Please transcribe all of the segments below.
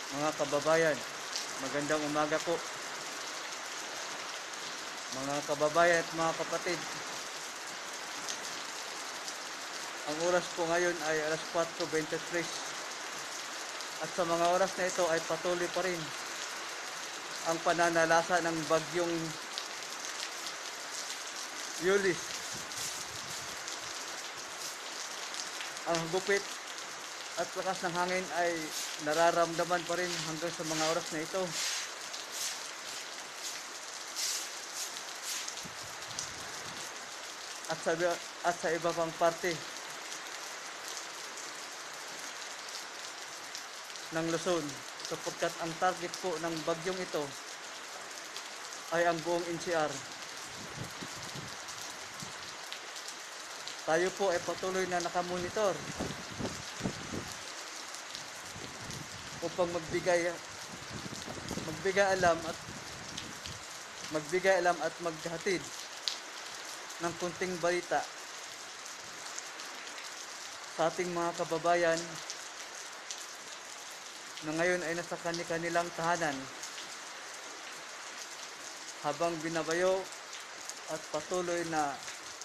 Mga kababayan, magandang umaga po. Mga kababayan at mga kapatid, ang oras po ngayon ay alas 4:23 at sa mga oras na ito ay patuloy pa rin ang pananalasa ng bagyong Yulis. Ang gupit at lakas ng hangin ay nararamdaman pa rin hanggang sa mga oras na ito. At sa iba pang parte ng Luzon, sapagkat ang target po ng bagyong ito ay ang buong NCR. Tayo po ay patuloy na nakamonitor upang magbigay alam at maghatid ng kunting balita sa ating mga kababayan na ngayon ay nasa kanilang tahanan habang binabayo at patuloy na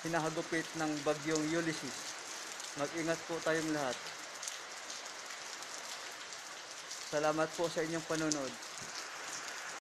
hinahagupit ng bagyong Ulysses. Mag-ingat po tayong lahat. Salamat po sa inyong panonood.